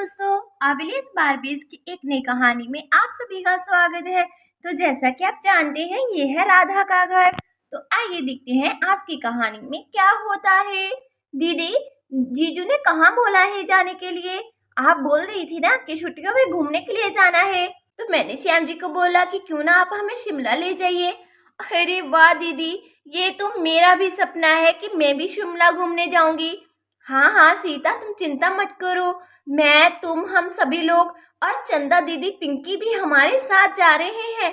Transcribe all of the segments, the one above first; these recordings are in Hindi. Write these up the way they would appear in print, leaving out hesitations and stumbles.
दोस्तों, आबिलिस बारबीज की एक नई कहानी में आप सभी का स्वागत है। तो जैसा कि आप जानते हैं, ये है राधा का घर। तो आइए देखते हैं आज की कहानी में क्या होता है। दीदी, जीजू ने कहाँ बोला है जाने के लिए? आप बोल रही थी ना कि छुट्टियों में घूमने के लिए जाना है, तो मैंने श्याम जी को बोला कि क्यों ना आप हमें शिमला ले जाइए। अरे वाह दीदी, ये तो मेरा भी सपना है कि मैं भी शिमला घूमने जाऊंगी। हाँ हाँ सीता, तुम चिंता मत करो, मैं तुम हम सभी लोग और चंदा दीदी पिंकी भी हमारे साथ जा रहे हैं।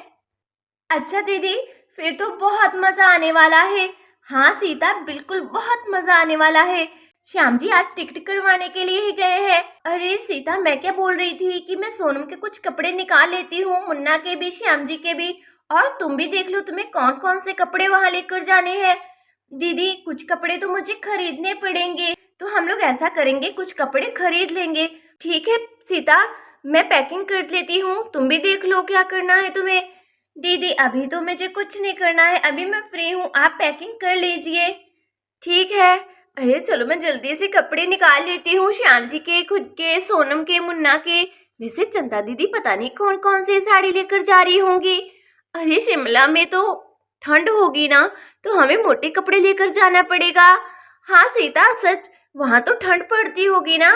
अच्छा दीदी, फिर तो बहुत मजा आने वाला है। हाँ सीता, बिल्कुल बहुत मजा आने वाला है। श्याम जी आज टिकट करवाने के लिए ही गए हैं। अरे सीता, मैं क्या बोल रही थी कि मैं सोनम के कुछ कपड़े निकाल लेती हूँ, मुन्ना के भी, श्याम जी के भी, और तुम भी देख लो तुम्हें कौन कौन से कपड़े वहां लेकर जाने हैं। दीदी, कुछ कपड़े तो मुझे खरीदने पड़ेंगे, तो हम लोग ऐसा करेंगे, कुछ कपड़े खरीद लेंगे। ठीक है सीता, मैं पैकिंग कर लेती हूँ, तुम भी देख लो क्या करना है तुम्हें। दीदी, अभी तो मुझे कुछ नहीं करना है, अभी मैं फ्री हूँ, आप पैकिंग कर लीजिए। ठीक है। अरे चलो, मैं जल्दी से कपड़े निकाल लेती हूँ, श्याम जी के, खुद के, सोनम के, मुन्ना के। वैसे चंदा दीदी पता नहीं कौन कौन सी साड़ी लेकर जा रही होंगी। अरे शिमला में तो ठंड होगी ना, तो हमें मोटे कपड़े लेकर जाना पड़ेगा। हाँ सीता, सच, वहाँ तो ठंड पड़ती होगी ना।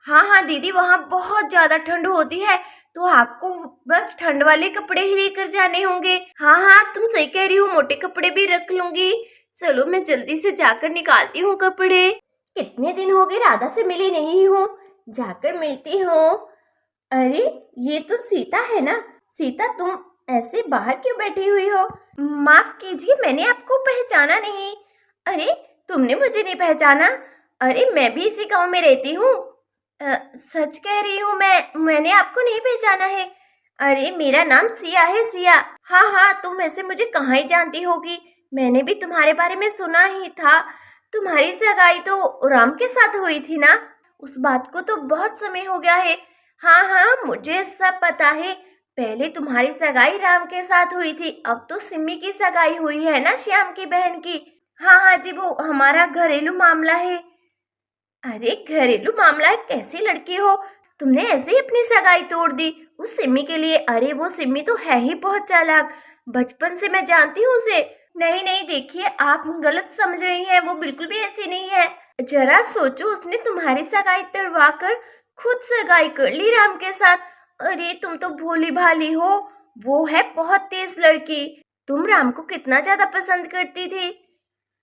हाँ हाँ दीदी, वहाँ बहुत ज्यादा ठंड होती है, तो आपको बस ठंड वाले कपड़े ही लेकर जाने होंगे। हाँ हाँ, तुम सही कह रही हो, मोटे कपड़े भी रख लूंगी। चलो मैं जल्दी से जाकर निकालती हूँ कपड़े। कितने दिन हो गए राधा से मिली नहीं हूँ, जाकर मिलती हूँ। अरे ये तो सीता है ना। सीता, तुम ऐसे बाहर क्यों बैठी हुई हो? माफ कीजिए, मैंने आपको पहचाना नहीं। अरे, तुमने मुझे नहीं पहचाना? अरे मैं भी इसी गांव में रहती हूँ। सच कह रही हूँ, मैंने आपको नहीं पहचाना है। अरे मेरा नाम सिया है, सिया। हाँ हाँ, तुम ऐसे मुझे कहाँ ही जानती होगी, मैंने भी तुम्हारे बारे में सुना ही था। तुम्हारी सगाई तो राम के साथ हुई थी ना? उस बात को तो बहुत समय हो गया है। हाँ हाँ, मुझे सब पता है। पहले तुम्हारी सगाई राम के साथ हुई थी, अब तो सिमी की सगाई हुई है ना, श्याम की बहन की। हाँ हाँ जी, वो हमारा घरेलू मामला है। अरे घरेलू मामला है? कैसी लड़की हो, तुमने ऐसे ही अपनी सगाई तोड़ दी उस सिमी के लिए? अरे वो सिमी तो है ही बहुत चालाक, बचपन से मैं जानती हूँ उसे। नहीं नहीं, देखिए आप गलत समझ रही हैं, वो बिल्कुल भी ऐसी नहीं है। जरा सोचो, उसने तुम्हारी सगाई तड़वा कर खुद सगाई कर ली राम के साथ। अरे तुम तो भोली भाली हो, वो है बहुत तेज लड़की। तुम राम को कितना ज्यादा पसंद करती थी।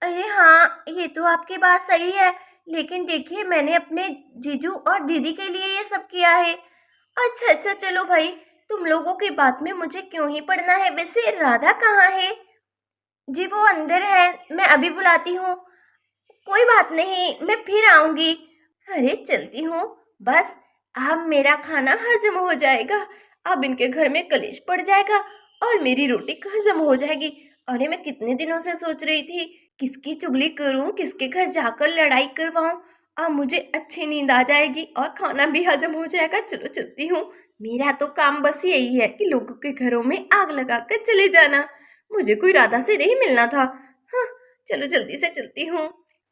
अरे हाँ, ये तो आपकी बात सही है, लेकिन देखिए मैंने अपने जीजू और दीदी के लिए ये सब किया है। अच्छा अच्छा, चलो भाई, तुम लोगों की बात में मुझे क्यों ही पड़ना है। वैसे राधा कहाँ है? जी वो अंदर है, मैं अभी बुलाती हूँ। कोई बात नहीं, मैं फिर आऊंगी। अरे चलती हूँ, बस अब मेरा खाना हजम हो जाएगा, अब इनके घर में कलेश पड़ जाएगा और मेरी रोटी हजम हो जाएगी। अरे मैं कितने दिनों से सोच रही थी किसकी चुगली करूं, किसके घर जाकर लड़ाई करवाऊं। अब मुझे अच्छी नींद आ जाएगी और खाना भी हजम हो जाएगा। चलो चलती हूँ, मेरा तो काम बस यही है कि लोगों के घरों में आग लगाकर चले जाना। मुझे कोई राधा से नहीं मिलना था। हाँ, चलो जल्दी से चलती हूँ।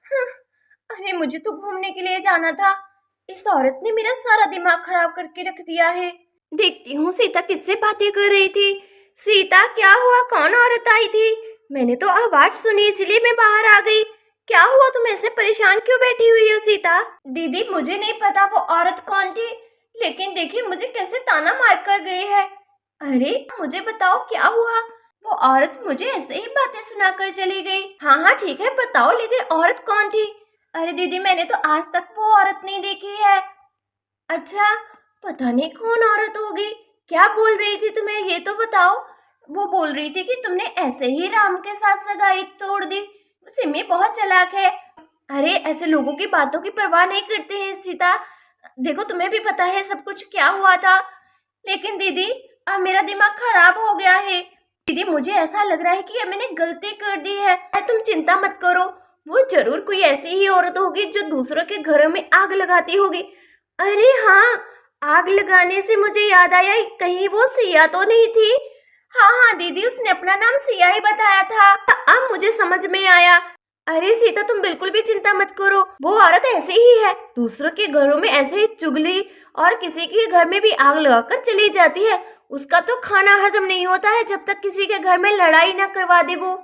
हाँ, अरे मुझे तो घूमने के लिए जाना था, इस औरत ने मेरा सारा दिमाग खराब करके रख दिया है। देखती हूँ सीता किससे बातें कर रही थी। सीता, क्या हुआ, कौन औरत आई थी? मैंने तो आवाज सुनी इसलिए मैं बाहर आ गई। क्या हुआ, तुम ऐसे परेशान क्यों बैठी हुई हो सीता? दीदी मुझे नहीं पता वो औरत कौन थी, लेकिन देखिए मुझे कैसे ताना मार कर गई है। अरे मुझे बताओ क्या हुआ? वो औरत मुझे ऐसे ही बातें सुनाकर चली गई। हाँ हाँ ठीक है, बताओ, लेकिन औरत कौन थी? अरे दीदी, मैंने तो आज तक वो औरत नहीं देखी है। अच्छा, पता नहीं कौन औरत होगी। क्या बोल रही थी तुम्हें, ये तो बताओ। वो बोल रही थी कि तुमने ऐसे ही राम के साथ सगाई तोड़ दी। सिमी बहुत चालाक है। अरे ऐसे लोगों की बातों की परवाह नहीं करते हैं सीता। देखो तुम्हें भी पता है सब कुछ क्या हुआ था। लेकिन दीदी, अब मेरा दिमाग खराब हो गया है। दीदी मुझे ऐसा लग रहा है कि ये मैंने गलती कर दी है। तुम चिंता मत करो, वो जरूर कोई ऐसी ही औरत होगी जो दूसरों के घरों में आग लगाती होगी। अरे हाँ, आग लगाने से मुझे याद आया, कहीं वो सिया तो नहीं थी? हाँ हाँ दीदी, उसने अपना नाम सिया ही बताया था। अब मुझे समझ में आया। अरे सीता, तुम बिल्कुल भी चिंता मत करो, वो औरत ऐसे ही है, दूसरों के घरों में ऐसे ही चुगली और किसी के घर में भी आग लगाकर चली जाती है। उसका तो खाना हजम नहीं होता है जब तक किसी के घर में लड़ाई ना करवा दे वो।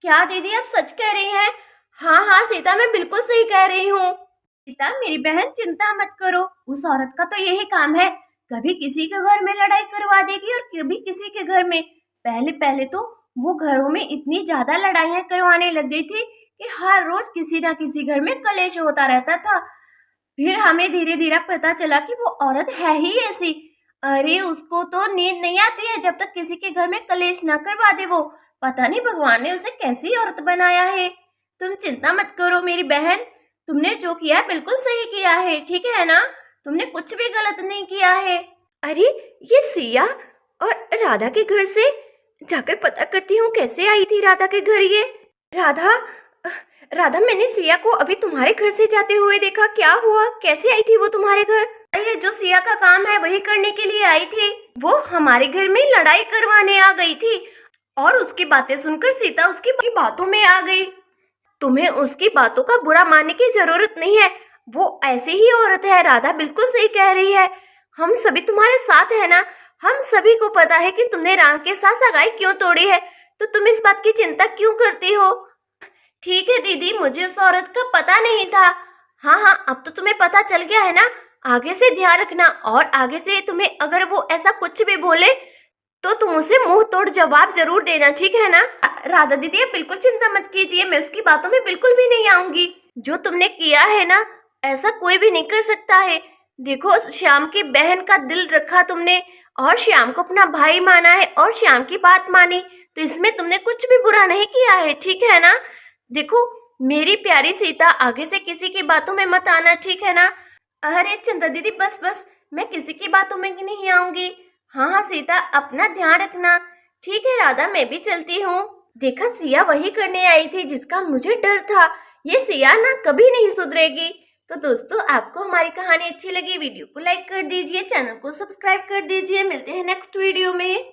क्या दीदी, आप सच कह रही हैं? हाँ हाँ सीता, मैं बिल्कुल सही कह रही हूँ। सीता मेरी बहन, चिंता मत करो, उस औरत का तो यही काम है, कभी किसी के घर में लड़ाई करवा देगी और कभी किसी के घर में। पहले पहले तो वो घरों में इतनी ज्यादा लड़ाइयां करवाने लग गई थी कि हर रोज किसी ना किसी घर में कलेश होता रहता था। फिर हमें धीरे धीरे पता चला कि वो औरत है ही ऐसी। अरे उसको तो नींद नहीं आती है जब तक किसी के घर में कलेश ना करवा दे वो। पता नहीं भगवान ने उसे कैसी औरत बनाया है। तुम चिंता मत करो मेरी बहन, तुमने जो किया है बिल्कुल सही किया है, ठीक है ना? तुमने कुछ भी गलत नहीं किया है। अरे ये सिया और राधा के घर से जाकर पता करती हूँ कैसे आई थी राधा के घर ये। राधा, राधा, मैंने सिया को अभी तुम्हारे घर से जाते हुए देखा, क्या हुआ, कैसे आई थी वो तुम्हारे घर? ये जो सिया का काम है वही करने के लिए आई थी। वो हमारे घर में लड़ाई करवाने आ गई थी और उसकी बातें सुनकर सीता उसकी बातों में आ गई। तुम्हें उसकी बातों का बुरा मानने की जरूरत नहीं है, वो ऐसी ही औरत है। राधा बिल्कुल सही कह रही है, हम सभी तुम्हारे साथ है ना। हम सभी को पता है कि तुमने राम के साथ सगाई क्यों तोड़ी है, तो तुम इस बात की चिंता क्यों करती हो? ठीक है दीदी, मुझे उस औरत का पता नहीं था। हाँ हाँ, अब तो तुम्हें पता चल गया है ना। आगे से ध्यान रखना, और आगे से तुम्हें अगर वो ऐसा कुछ भी बोले तो तुम उसे मुंह तोड़ जवाब जरूर देना, ठीक है ना? राधा दीदी, आप बिल्कुल चिंता मत कीजिए, मैं उसकी बातों में बिल्कुल भी नहीं आऊंगी। जो तुमने किया है ना, ऐसा कोई भी नहीं कर सकता है। देखो, श्याम की बहन का दिल रखा तुमने और श्याम को अपना भाई माना है और श्याम की बात मानी, तो इसमें तुमने कुछ भी बुरा नहीं किया है, ठीक है ना? देखो मेरी प्यारी सीता, आगे से किसी की बातों में मत आना, ठीक है ना? अरे चंदा दीदी, बस बस, मैं किसी की बातों में नहीं आऊंगी। हाँ हाँ सीता, अपना ध्यान रखना। ठीक है राधा, मैं भी चलती हूँ। देखा, सिया वही करने आई थी जिसका मुझे डर था। ये सिया ना कभी नहीं सुधरेगी। तो दोस्तों, आपको हमारी कहानी अच्छी लगी, वीडियो को लाइक कर दीजिए, चैनल को सब्सक्राइब कर दीजिए। मिलते हैं नेक्स्ट वीडियो में।